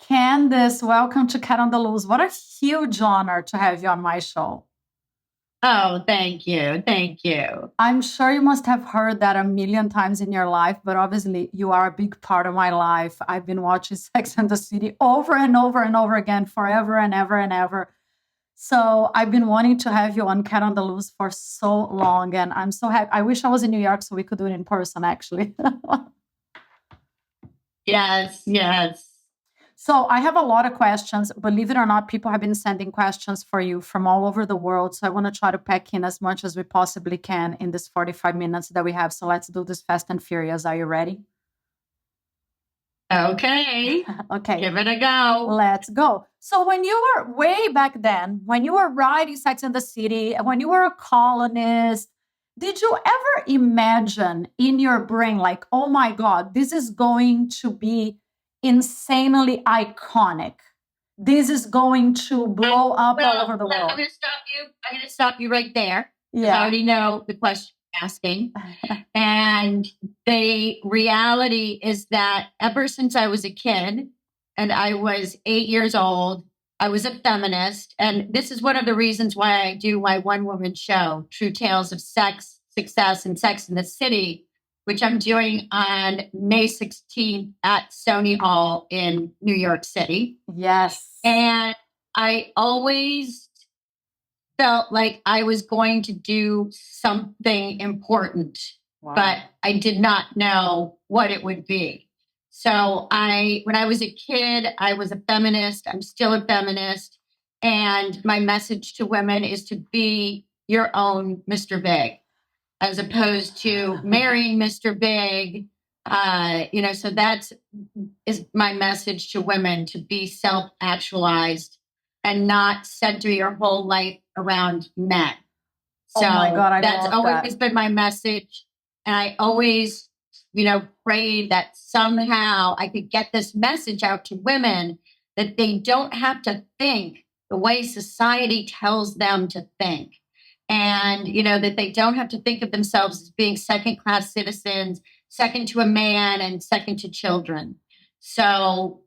Candace, welcome to Cat on the Loose. What a huge honor to have you on my show. Oh, thank you. Thank you. I'm sure you must have heard that a million times in your life, but obviously you are a big part of my life. I've been watching Sex and the City over and over and over again, forever and ever and ever. So I've been wanting to have you on Cat on the Loose for so long, and I'm so happy. I wish I was in New York so we could do it in person, actually. Yes. So I have a lot of questions. Believe it or not, people have been sending questions for you from all over the world. So I want to try to pack in as much as we possibly can in this 45 minutes that we have. So let's do this fast and furious. Are you ready? Okay. Okay. Give it a go. Let's go. So when you were way back then, when you were writing Sex and the City, when you were a columnist, did you ever imagine in your brain, like, oh my God, this is going to be insanely iconic? This is going to blow up all over the world. I'm going to stop you right there. Yeah. I already know the question you're asking. And the reality is that ever since I was a kid and I was 8 years old, I was a feminist. And this is one of the reasons why I do my one-woman show, True Tales of Sex, Success, and Sex in the City, which I'm doing on May 16th at Sony Hall in New York City. Yes. And I always felt like I was going to do something important, but I did not know what it would be. So when I was a kid, I was a feminist. I'm still a feminist. And my message to women is to be your own Mr. Big, as opposed to marrying Mr. Big. So that is my message to women, to be self-actualized and not center your whole life around men. So oh my God, that's always been my message. And I always, prayed that somehow I could get this message out to women that they don't have to think the way society tells them to think. And, that they don't have to think of themselves as being second-class citizens, second to a man and second to children. So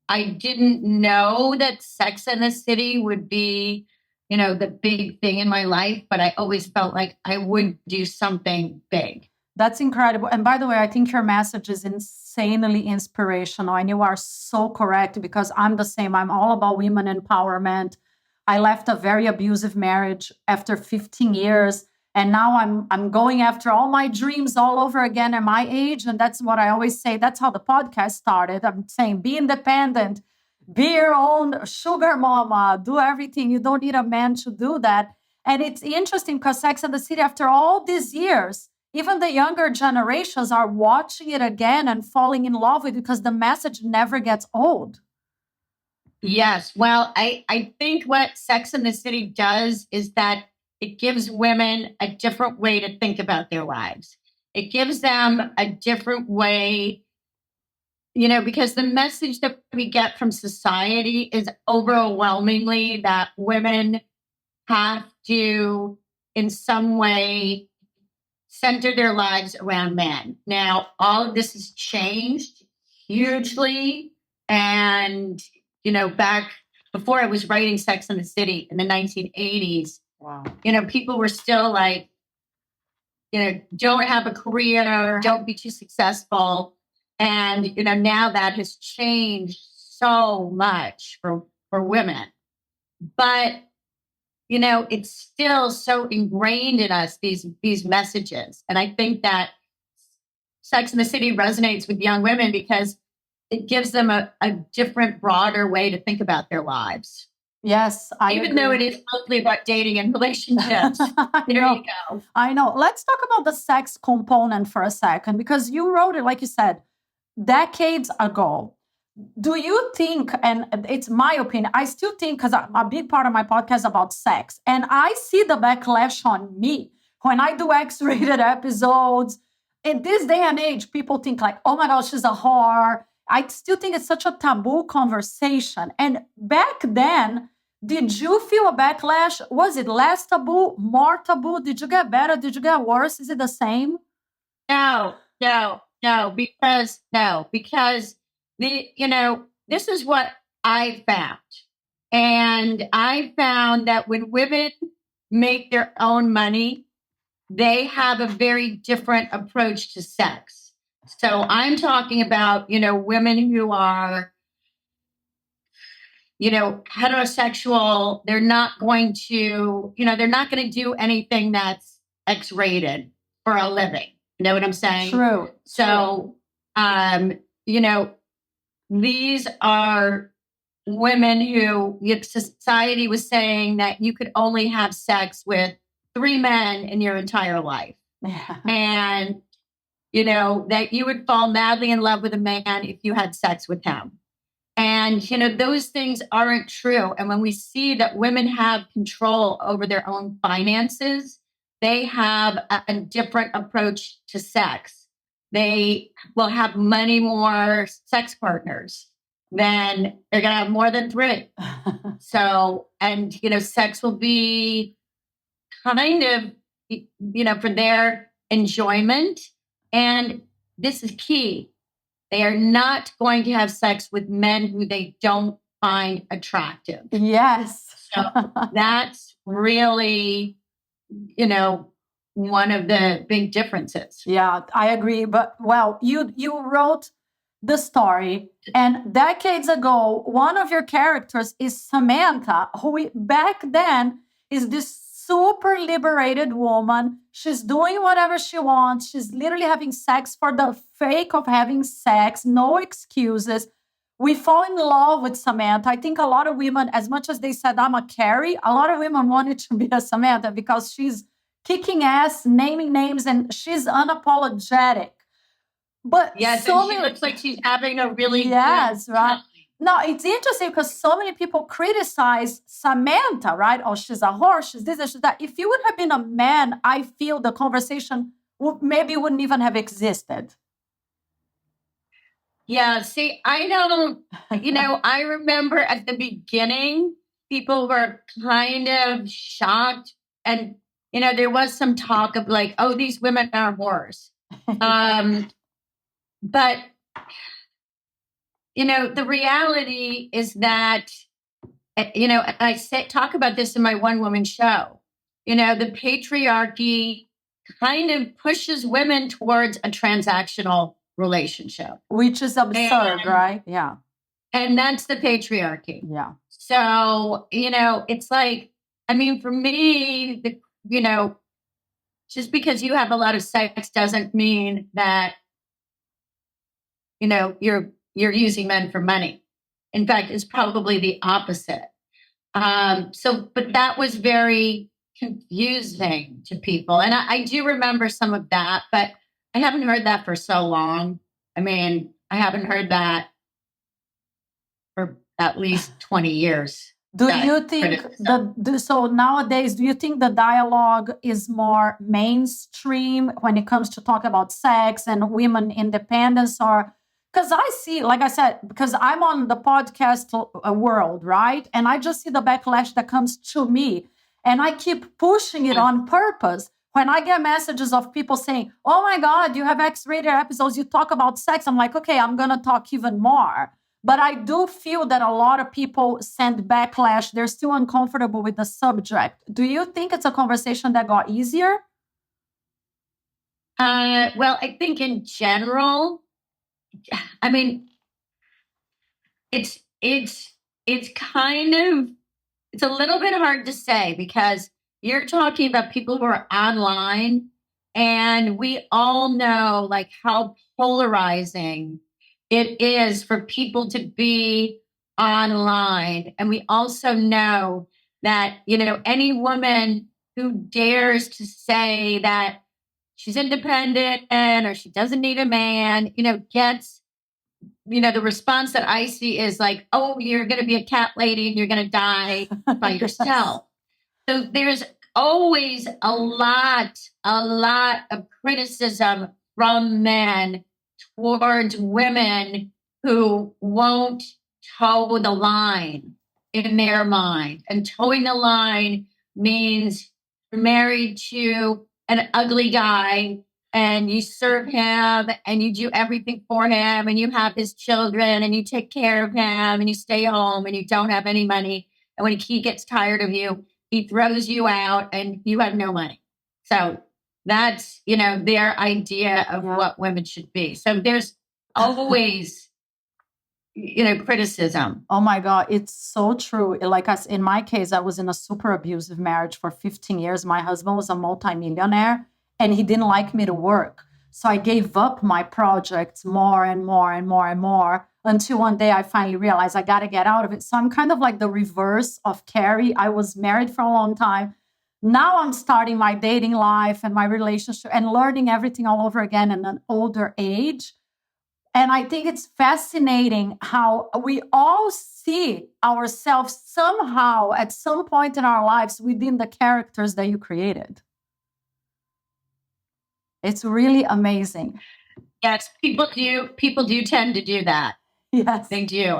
I didn't know that Sex and the City would be, the big thing in my life, but I always felt like I would do something big. That's incredible. And by the way, I think your message is insanely inspirational. And you are so correct, because I'm the same. I'm all about women empowerment. I left a very abusive marriage after 15 years. And now I'm going after all my dreams all over again at my age. And that's what I always say. That's how the podcast started. I'm saying, be independent, be your own sugar mama, do everything. You don't need a man to do that. And it's interesting because Sex and the City, after all these years, even the younger generations are watching it again and falling in love with it because the message never gets old. Yes. Well, I think what Sex and the City does is that it gives women a different way to think about their lives. It gives them a different way, because the message that we get from society is overwhelmingly that women have to, in some way, center their lives around men. Now, all of this has changed hugely. And, back before I was writing Sex and the City in the 1980s, people were still like, don't have a career, don't be too successful. And, now that has changed so much for women. But, it's still so ingrained in us, these messages. And I think that Sex and the City resonates with young women because it gives them a different, broader way to think about their lives. Yes, even though it is mostly about dating and relationships. There you go. I know. Let's talk about the sex component for a second, because you wrote it, like you said, decades ago. Do you think, and it's my opinion, I still think, because a big part of my podcast is about sex, and I see the backlash on me when I do X-rated episodes. In this day and age, people think like, oh my gosh, she's a whore. I still think it's such a taboo conversation. And back then, did you feel a backlash? Was it less taboo, more taboo? Did you get better? Did you get worse? Is it the same? No, because this is what I found. And I found that when women make their own money, they have a very different approach to sex. So I'm talking about, women who are, heterosexual. They're not going to, they're not going to do anything that's X-rated for a living. You know what I'm saying? True. So, these are women who society was saying that you could only have sex with 3 men in your entire life. Yeah. And, that you would fall madly in love with a man if you had sex with him. And, those things aren't true. And when we see that women have control over their own finances, they have a different approach to sex. They will have many more sex partners. Then they're going to have more than 3. So, and, sex will be kind of, for their enjoyment. And this is key. They are not going to have sex with men who they don't find attractive. Yes. So that's really, one of the big differences. Yeah, I agree. But well, you wrote the story, and decades ago, one of your characters is Samantha, who back then is this super liberated woman. She's doing whatever she wants. She's literally having sex for the sake of having sex, no excuses. We fall in love with Samantha. I think a lot of women, as much as they said, I'm a Carrie, a lot of women wanted to be a Samantha because she's kicking ass, naming names, and she's unapologetic. But yes, so she looks like she's having a really good right. time. No, it's interesting because so many people criticize Samantha, right? Oh, she's a whore, she's this, she's that. If you would have been a man, I feel the conversation maybe wouldn't even have existed. Yeah, see, I don't, I remember at the beginning, people were kind of shocked. And, there was some talk of like, oh, these women are whores. But, the reality is that, and I talk about this in my one woman show, the patriarchy kind of pushes women towards a transactional relationship. Which is absurd, right? Yeah. And that's the patriarchy. Yeah. So, it's like, I mean, for me, just because you have a lot of sex doesn't mean that, you're using men for money. In fact, it's probably the opposite. But that was very confusing to people. And I do remember some of that, but I haven't heard that for so long. I mean, I haven't heard that for at least 20 years. Do you think so nowadays, do you think the dialogue is more mainstream when it comes to talk about sex and women independence? Or because I see, like I said, because I'm on the podcast world, right? And I just see the backlash that comes to me. And I keep pushing it on purpose. When I get messages of people saying, oh my God, you have X-rated episodes, you talk about sex. I'm like, okay, I'm going to talk even more. But I do feel that a lot of people send backlash. They're still uncomfortable with the subject. Do you think it's a conversation that got easier? Well, I think in general, I mean, it's kind of, it's a little bit hard to say because you're talking about people who are online, and we all know like how polarizing it is for people to be online. And we also know that, any woman who dares to say that she's independent or she doesn't need a man, gets, the response that I see is like, oh, you're going to be a cat lady and you're going to die by yourself. So there's always a lot of criticism from men towards women who won't toe the line in their mind. And towing the line means you're married to an ugly guy and you serve him and you do everything for him and you have his children and you take care of him and you stay home and you don't have any money. And when he gets tired of you, he throws you out and you have no money. So that's, their idea of what women should be. So there's always, criticism. Oh my God, it's so true. Like in my case, I was in a super abusive marriage for 15 years. My husband was a multimillionaire and he didn't like me to work. So I gave up my projects more and more and more and more until one day I finally realized I got to get out of it. So I'm kind of like the reverse of Carrie. I was married for a long time. Now I'm starting my dating life and my relationship and learning everything all over again in an older age. And I think it's fascinating how we all see ourselves somehow at some point in our lives within the characters that you created. It's really amazing. Yes, people do tend to do that. Yes. They do.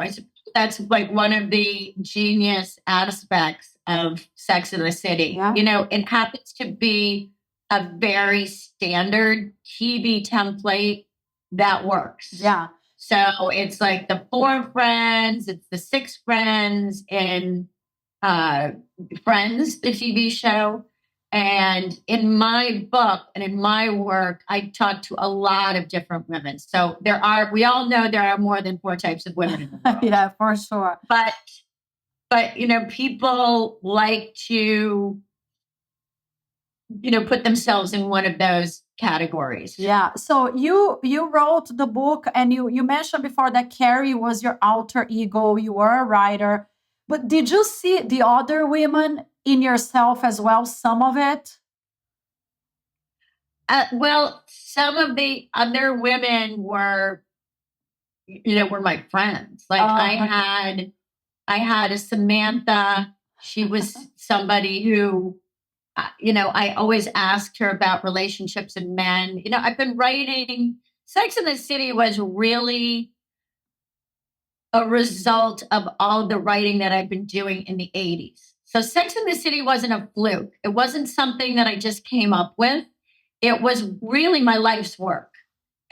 That's like one of the genius aspects of Sex and the City. Yeah. It happens to be a very standard TV template that works. Yeah. So it's like the 4 friends, it's the 6 friends in Friends, the TV show. And in my book and in my work, I talk to a lot of different women. So we all know there are more than 4 types of women in the world. Yeah, for sure. But people like to, put themselves in one of those categories. Yeah. So you wrote the book and you mentioned before that Carrie was your alter ego. You were a writer. But did you see the other women in yourself as well? Some of it? Well, some of the other women were my friends. Like I had a Samantha. She was somebody who, I always asked her about relationships and men. I've been writing. Sex and the City was really a result of all the writing that I've been doing in the 80s. So Sex and the City wasn't a fluke. It wasn't something that I just came up with. It was really my life's work.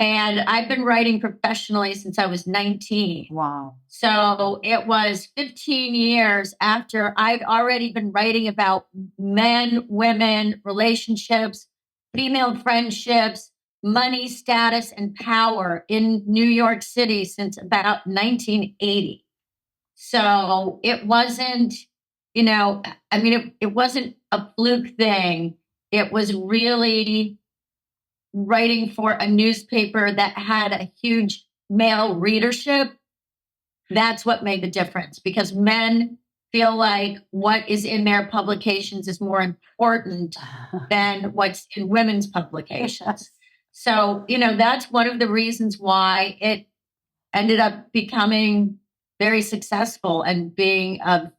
And I've been writing professionally since I was 19. Wow. So it was 15 years after I'd already been writing about men, women, relationships, female friendships, money, status, and power in New York City since about 1980. So it wasn't, it wasn't a fluke thing. It was really writing for a newspaper that had a huge male readership. That's what made the difference, because men feel like what is in their publications is more important than what's in women's publications. So, that's one of the reasons why it ended up becoming very successful and being of,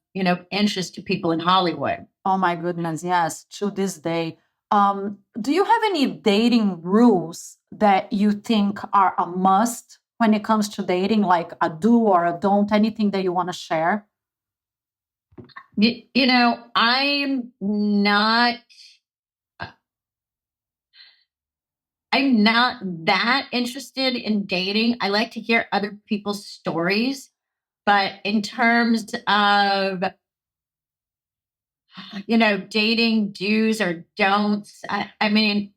interest to people in Hollywood. Oh my goodness, yes, to this day. Do you have any dating rules that you think are a must when it comes to dating, like a do or a don't, anything that you want to share? I'm not that interested in dating. I like to hear other people's stories. But in terms of, dating do's or don'ts, I'm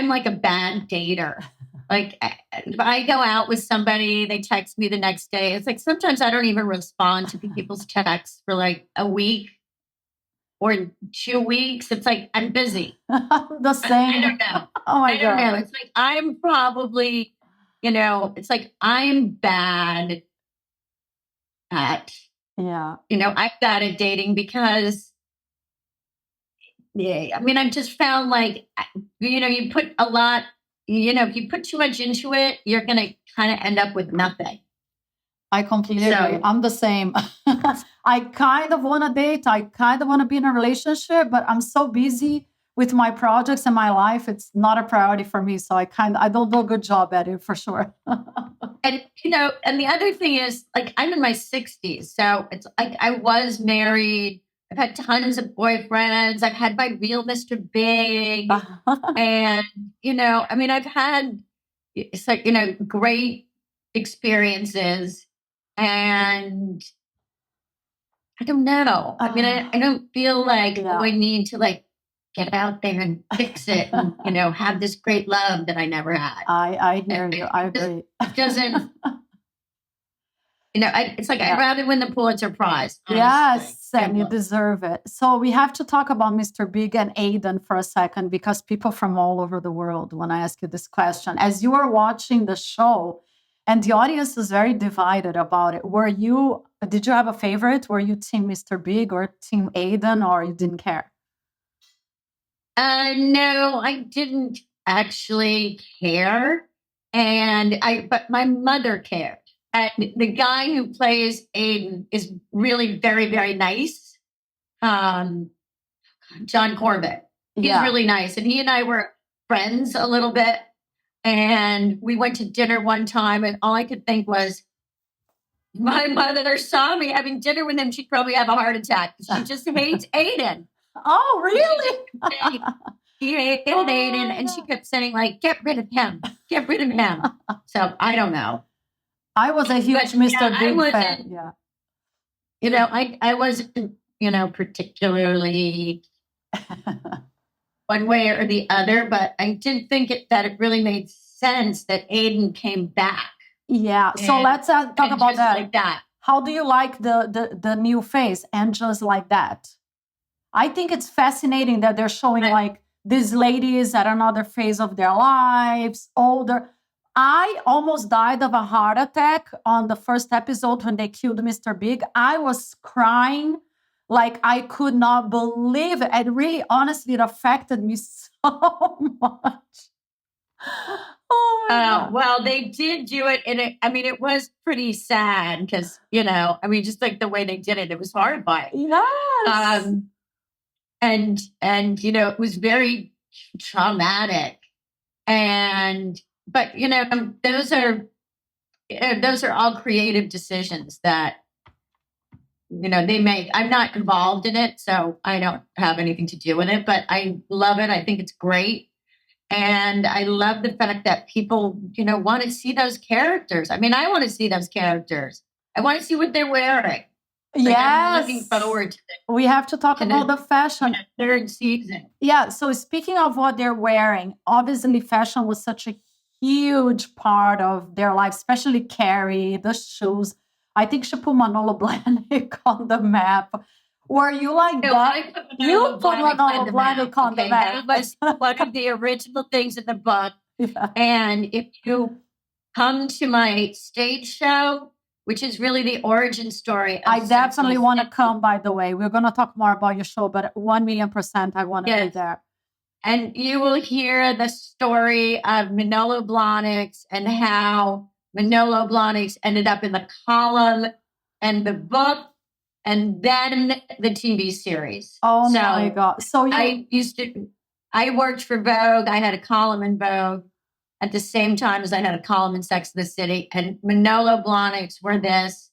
like a bad dater. Like if I go out with somebody, they text me the next day. It's like sometimes I don't even respond to people's texts for like a week or 2 weeks. It's like I'm busy. The same. I don't know. Oh my I don't God. know. It's like I'm probably, it's like I'm bad at, I'm bad at dating because, I've just found like, you put a lot, if you put too much into it, you're going to kind of end up with nothing. I completely agree. I'm the same. I kind of want to date. I kind of want to be in a relationship, but I'm so busy with my projects and my life. It's not a priority for me. So I don't do a good job at it for sure. And, and the other thing is like, I'm in my 60s. So it's like, I was married I've had tons of boyfriends. I've had my real Mr. Big. And, I mean, I've had, it's like, great experiences. And I don't know. I mean, I don't feel like I need to like get out there and fix it and, have this great love that I never had. I hear you. I agree. It doesn't, it's like I'd rather win the Pulitzer Prize. Honestly. Yes, and you deserve it. So we have to talk about Mr. Big and 𝐴𝐮 for a second, because people from all over the world want to ask you this question. As you were watching the show, and the audience is very divided about it, did you have a favorite? Were you team Mr. Big or team 𝐴𝐮, or you didn't care? No, I didn't actually care. But my mother cared. The guy who plays 𝐴𝐮 is really very, very nice. John Corbett. He's really nice. And he and I were friends a little bit. And we went to dinner one time, and all I could think was, my mother saw me having dinner with him, she'd probably have a heart attack. She just hates 𝐴𝐮. Oh, really? She hated 𝐴𝐮, and she kept saying, like, get rid of him. Get rid of him. So I don't know. I was a huge Mr. Big fan. Yeah. I wasn't, particularly one way or the other, but I didn't think that it really made sense that 𝐴𝐮 came back. Yeah. So let's talk about that. Like that. How do you like the new face and just like that? I think it's fascinating that they're showing like these ladies at another phase of their lives, older. I almost died of a heart attack on the first episode when they killed Mr. Big. I was crying like I could not believe it. It really, honestly, it affected me so much. Oh my God. Well, they did do it. And it was pretty sad because, just like the way they did it, it was horrifying. Yes. And it was very traumatic. But those are all creative decisions that, they make. I'm not involved in it, so I don't have anything to do with it, but I love it. I think it's great. And I love the fact that people, want to see those characters. I mean, I want to see those characters. I want to see what they're wearing. Yes. I'm looking forward to it. We have to talk about the fashion. Third season. Yeah. So speaking of what they're wearing, obviously fashion was such a huge part of their life, especially Carrie, the shoes. I think she put Manolo Blahnik on the map. Were you like that? You put Manolo Blahnik on the map. That was one of the original things in the book. Yeah. And if you come to my stage show, which is really the origin story. I definitely want to come, by the way. We're going to talk more about your show, but 1,000,000% I want to be there. And you will hear the story of Manolo Blahnik and how Manolo Blahnik ended up in the column and the book and then the TV series. Oh my God. So I worked for Vogue. I had a column in Vogue at the same time as I had a column in Sex and the City. And Manolo Blahnik were this,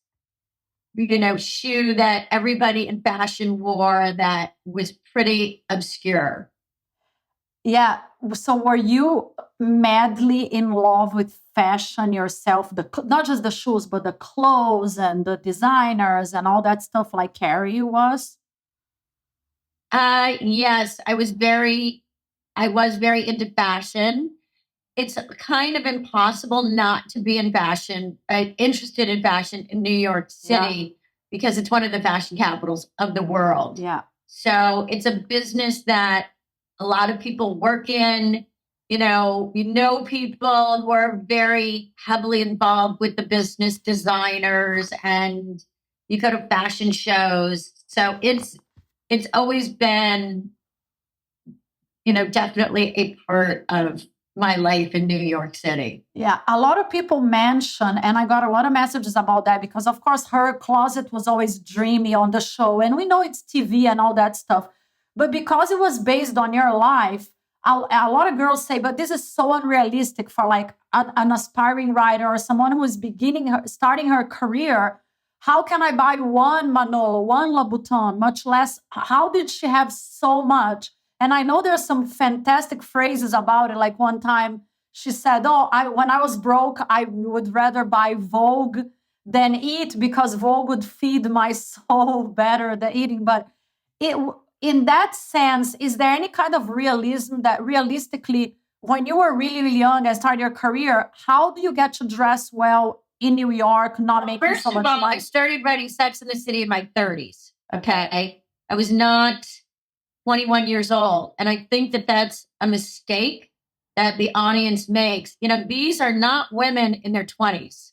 shoe that everybody in fashion wore that was pretty obscure. Yeah. So were you madly in love with fashion yourself? Not just the shoes, but the clothes and the designers and all that stuff like Carrie was? Yes, I was very into fashion. It's kind of impossible not to be interested in fashion in New York City because it's one of the fashion capitals of the world. Yeah. So it's a business that a lot of people work in. People who are very heavily involved with the business, designers, and you go to fashion shows. So it's always been, definitely a part of my life in New York City. Yeah, a lot of people mention, and I got a lot of messages about that because, of course, her closet was always dreamy on the show. And we know it's TV and all that stuff. But because it was based on your life, a lot of girls say, but this is so unrealistic for like an aspiring writer or someone who is starting her career. how can I buy one Manolo, one Louboutin, much less, how did she have so much? And I know there's some fantastic phrases about it. Like one time she said, oh, when I was broke, I would rather buy Vogue than eat because Vogue would feed my soul better than eating. But in that sense, is there any kind of realism that realistically, when you were really, really young and started your career, how do you get to dress well in New York, not making First so much of all, money? I started writing Sex in the City in my 30s. Okay. I was not 21 years old. And I think that that's a mistake that the audience makes. You know, these are not women in their 20s.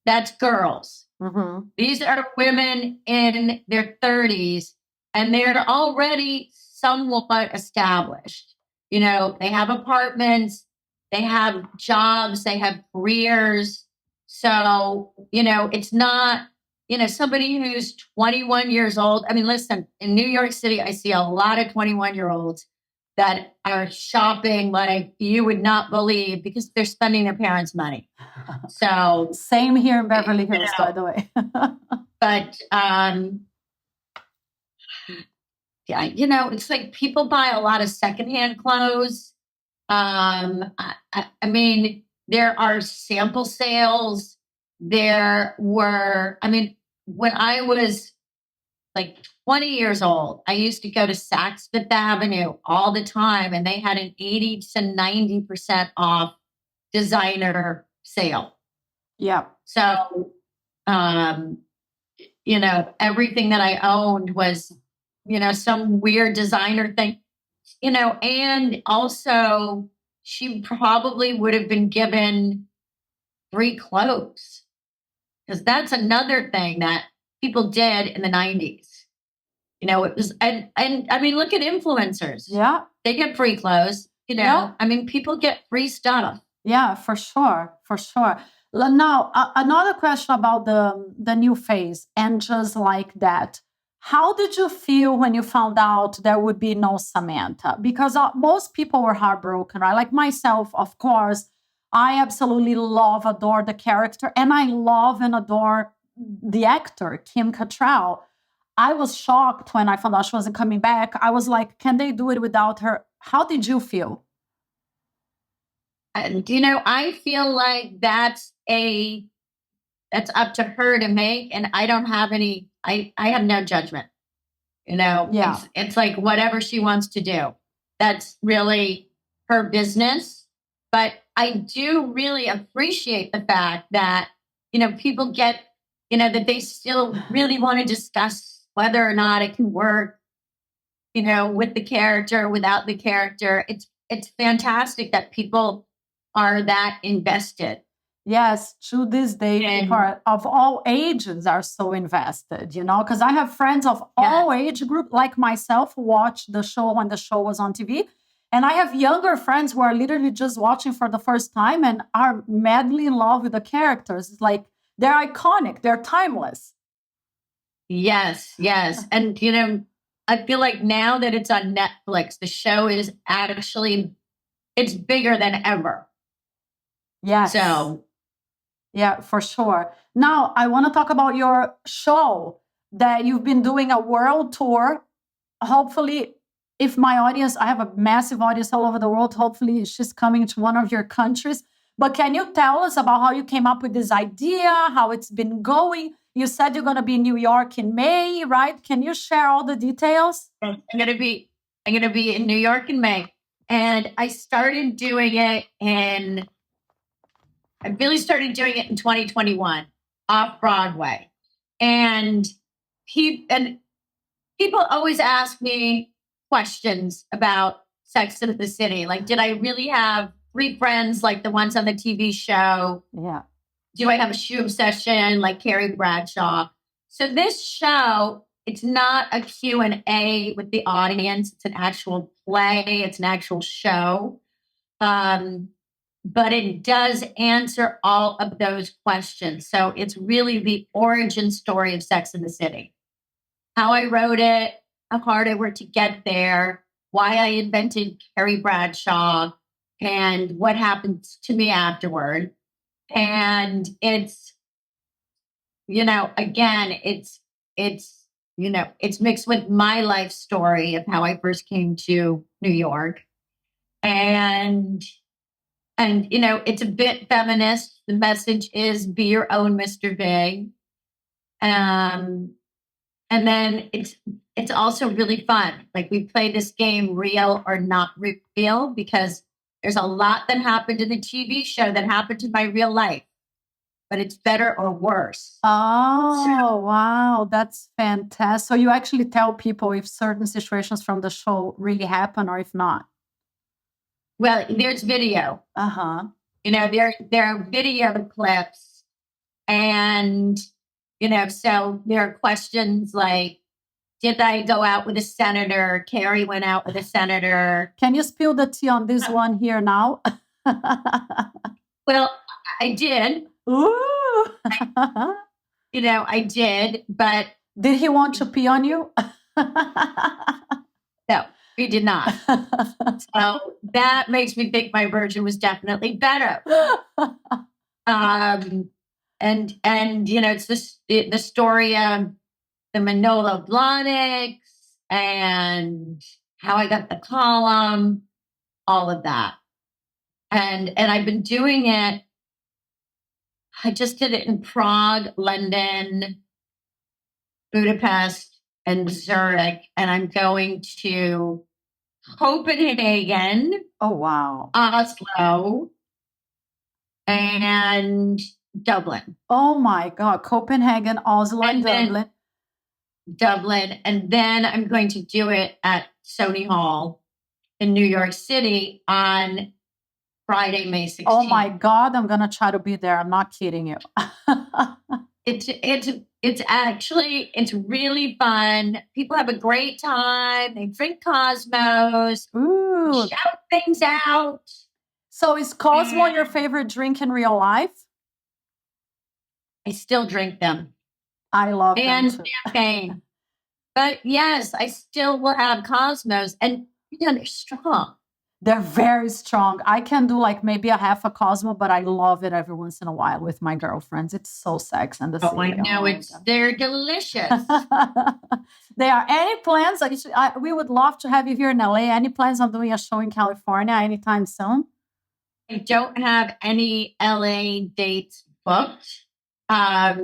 That's girls. Mm-hmm. These are women in their 30s, and they're already somewhat established. You know, they have apartments, they have jobs, they have careers. So, you know, it's not, you know, somebody who's 21 years old. I mean, listen, in New York City, I see a lot of 21-year-olds that are shopping like you would not believe because they're spending their parents' money. So same here in Beverly Hills, by the way. But yeah, you know, it's like people buy a lot of secondhand clothes. I mean, there are sample sales. There were, I mean, when I was like 20 years old, I used to go to Saks Fifth Avenue all the time, and they had an 80 to 90% off designer sale. Yeah. So, you know, everything that I owned was, you know, some weird designer thing, you know, and also she probably would have been given free clothes, because that's another thing that people did in the 90s. You know, it was, and I mean, look at influencers. Yeah. They get free clothes, you know. Yeah. I mean, people get free stuff. Yeah, for sure. For sure. Now, another question about the new phase, and just like that. How did you feel when you found out there would be no Samantha? Because most people were heartbroken, right? Like myself, of course. I absolutely love, adore the character, and I love and adore the actor, Kim Cattrall. I was shocked when I found out she wasn't coming back. I was like, can they do it without her? How did you feel? And, you know, I feel like that's up to her to make. And I don't have any, I have no judgment. You know, Yeah. It's like whatever she wants to do. That's really her business. But I do really appreciate the fact that, you know, people get, you know, that they still really want to discuss whether or not it can work, you know, with the character, without the character. It's fantastic that people are that invested. Yes, to this day, people of all ages are so invested, you know, because I have friends of all age group like myself who watched the show when the show was on TV. And I have younger friends who are literally just watching for the first time and are madly in love with the characters. It's like they're iconic, they're timeless. Yes, yes. And, you know, I feel like now that it's on Netflix, the show is actually, it's bigger than ever. Yes. So, yeah, for sure. Now, I want to talk about your show that you've been doing a world tour. Hopefully, if my audience, I have a massive audience all over the world. Hopefully, she's coming to one of your countries. But can you tell us about how you came up with this idea, how it's been going? You said you're going to be in New York in May, right? Can you share all the details? I'm going to be in New York in May. And I started doing it I really started doing it in 2021 off Broadway. And people always ask me questions about Sex in the City. Like, did I really have 3 friends like the ones on the TV show? Yeah. Do I have a shoe obsession like Carrie Bradshaw? So this show, it's not a Q&A with the audience. It's an actual play. It's an actual show. But it does answer all of those questions. So it's really the origin story of Sex in the City. How I wrote it, how hard I worked to get there, why I invented Carrie Bradshaw, and what happened to me afterward. And it's, again, it's mixed with my life story of how I first came to New York. And it's a bit feminist. The message is be your own Mr. Big. And then it's also really fun. Like we play this game, real or not real, because there's a lot that happened in the TV show that happened in my real life, but it's better or worse. Oh, wow. That's fantastic. So you actually tell people if certain situations from the show really happen or if not. Well, there's video. Uh-huh. There are video clips, and so there are questions like, did I go out with a senator? Carrie went out with a senator. Can you spill the tea on this one here now? Well, I did. Ooh. I did, but did he want to pee on you? No, he did not. So that makes me think my version was definitely better. And it's the story of the Manolo Blahniks and how I got the column, all of that. And I've been doing it. I just did it in Prague, London, Budapest, and Zurich. And I'm going to Copenhagen. Oh, wow. Oslo, and Dublin. Oh, my God. Copenhagen, Oslo, and Dublin. Dublin. And then I'm going to do it at Sony Hall in New York City on Friday, May 16th. Oh my God, I'm going to try to be there. I'm not kidding you. It's really fun. People have a great time. They drink 𝐃𝐨𝐧'𝐭. Ooh. Shout things out. So is 𝐃𝐨𝐧'𝐭 your favorite drink in real life? I still drink them. I love them and too. Champagne. But yes, I still will have 𝐃𝐨𝐺'S, and they're strong. They're very strong. I can do like maybe a half a 𝐃𝐨𝐺'O, but I love it every once in a while with my girlfriends. It's so Sex and the City. I know, they're delicious. There are any plans? We would love to have you here in LA. Any plans on doing a show in California anytime soon? I don't have any LA dates booked, but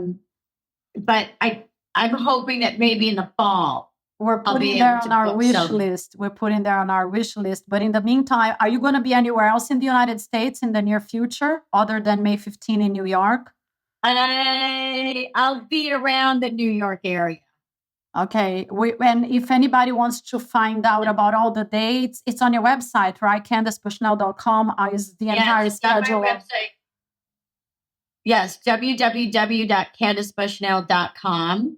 I'm hoping that maybe in the fall. We're putting there on our wish list. We're putting there on our wish list. But in the meantime, are you going to be anywhere else in the United States in the near future other than May 15 in New York? I'll be around the New York area. Okay. And if anybody wants to find out about all the dates, it's on your website, right? CandaceBushnell.com is the entire schedule. My website. Yes, www.CandaceBushnell.com.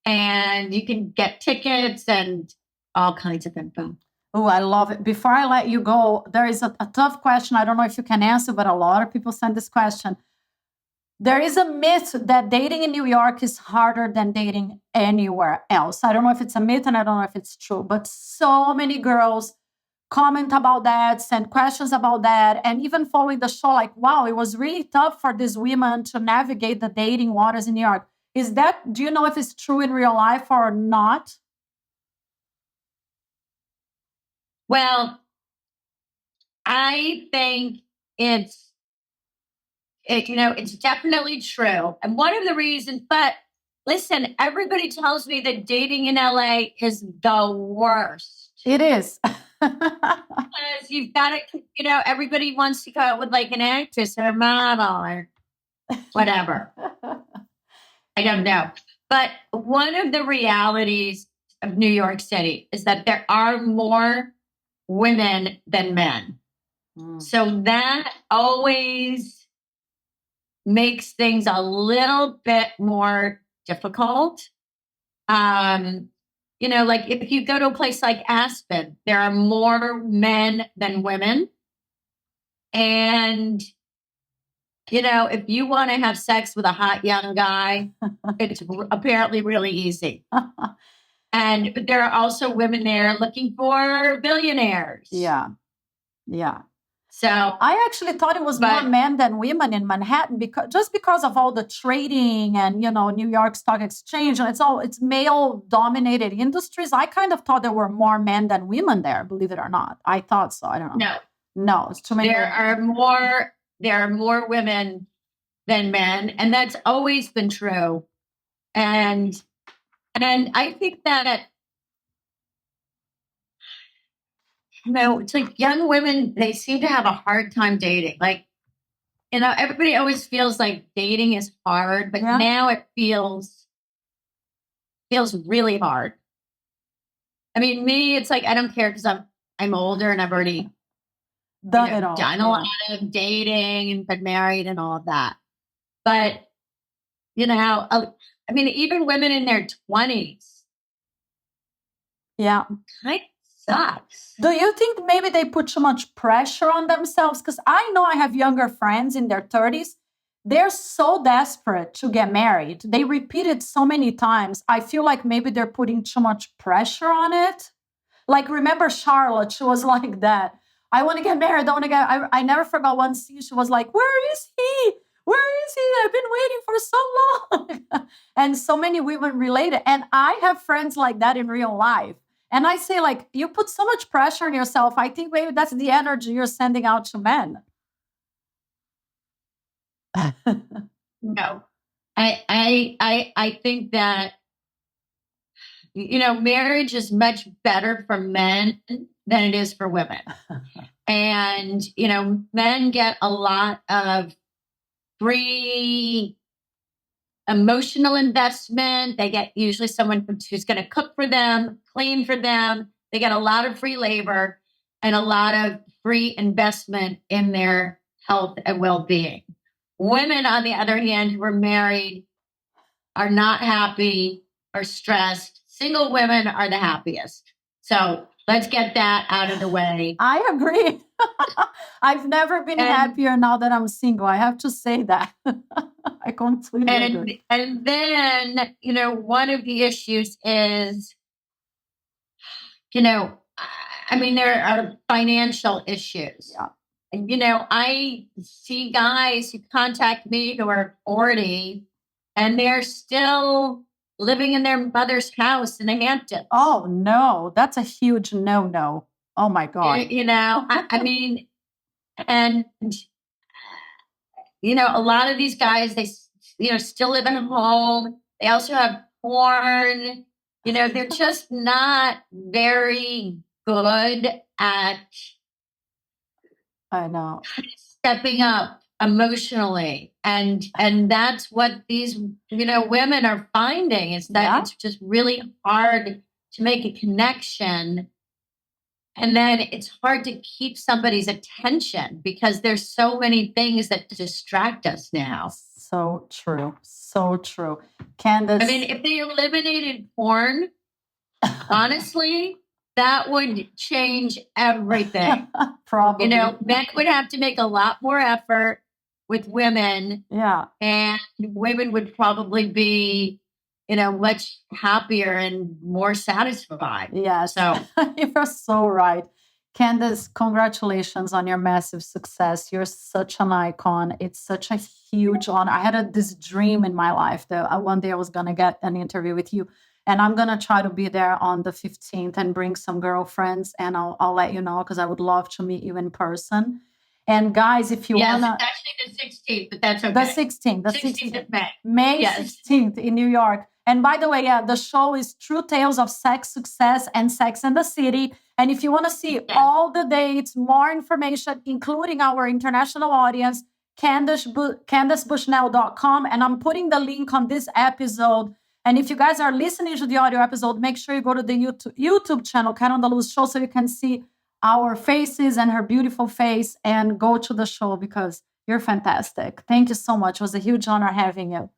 And you can get tickets and all kinds of info. Oh, I love it. Before I let you go, there is a tough question. I don't know if you can answer, but a lot of people send this question. There is a myth that dating in New York is harder than dating anywhere else. I don't know if it's a myth and I don't know if it's true, but so many girls comment about that, send questions about that, and even following the show, like, wow, it was really tough for these women to navigate the dating waters in New York. Do you know if it's true in real life or not? Well, I think it's definitely true. And one of the reasons, but listen, everybody tells me that dating in LA is the worst. It is. Because you've got to, everybody wants to go out with like an actress or a model or whatever. I don't know. But one of the realities of New York City is that there are more women than men. So that always makes things a little bit more difficult. Like if you go to a place like Aspen, there are more men than women. And if you want to have sex with a hot young guy, it's apparently really easy. But there are also women there looking for billionaires. Yeah. Yeah. So I actually thought it was more men than women in Manhattan because of all the trading and, New York Stock Exchange. And it's male dominated industries. I kind of thought there were more men than women there, believe it or not. I thought so. I don't know. No, it's too many. There are more women than men, and that's always been true. And I think that it's like young women, they seem to have a hard time dating. Like, everybody always feels like dating is hard, but now it feels really hard. I mean, me, it's like I don't care because I'm older and I've already done it all. Done a lot of dating and been married and all of that. But I mean, even women in their 20s. Yeah. Kind of sucks. Do you think maybe they put too much pressure on themselves? Because I know I have younger friends in their 30s. They're so desperate to get married. They repeat it so many times. I feel like maybe they're putting too much pressure on it. Like, remember Charlotte? She was like that. I want to get married. I never forgot one scene. She was like, where is he? Where is he? I've been waiting for so long. And so many women related. And I have friends like that in real life. And I say, like, you put so much pressure on yourself. I think maybe that's the energy you're sending out to men. No. I think that, marriage is much better for men than it is for women. And, men get a lot of free emotional investment. They get usually someone who's going to cook for them, clean for them. They get a lot of free labor and a lot of free investment in their health and well-being. Women, on the other hand, who are married, are not happy, are stressed. Single women are the happiest. So let's get that out of the way. I agree. I've never been happier now that I'm single. I have to say that. I completely agree. And then, one of the issues is, there are financial issues. Yeah. And, I see guys who contact me who are 40 and they're still living in their mother's house in the Hamptons. Oh, no. That's a huge no-no. Oh, my God. I mean, and, a lot of these guys, they, still live in a home. They also have porn. They're just not very good at, I know, stepping up emotionally. And that's what these, women are finding is that it's just really hard to make a connection. And then it's hard to keep somebody's attention because there's so many things that distract us now. So true. So true. Candace. I mean, if they eliminated porn, honestly, that would change everything. Probably. Men would have to make a lot more effort with women. Yeah. And women would probably be, much happier and more satisfied. Yeah. So you're so right. Candace, congratulations on your massive success. You're such an icon. It's such a huge honor. I had this dream in my life that one day I was going to get an interview with you. And I'm going to try to be there on the 15th and bring some girlfriends. And I'll let you know because I would love to meet you in person. And guys, if you want to... Yes, it's actually the 16th, but that's okay. The 16th of May. May 16th in New York. And by the way, the show is True Tales of Sex, Success, and Sex and the City. And if you want to see all the dates, more information, including our international audience, CandaceBushnell.com. And I'm putting the link on this episode. And if you guys are listening to the audio episode, make sure you go to the YouTube channel, Cat on the Loose Show, so you can see our faces and her beautiful face and go to the show because you're fantastic. Thank you so much. It was a huge honor having you.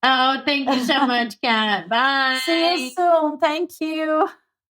Oh, thank you so much, Kat. Bye. See you soon. Thank you.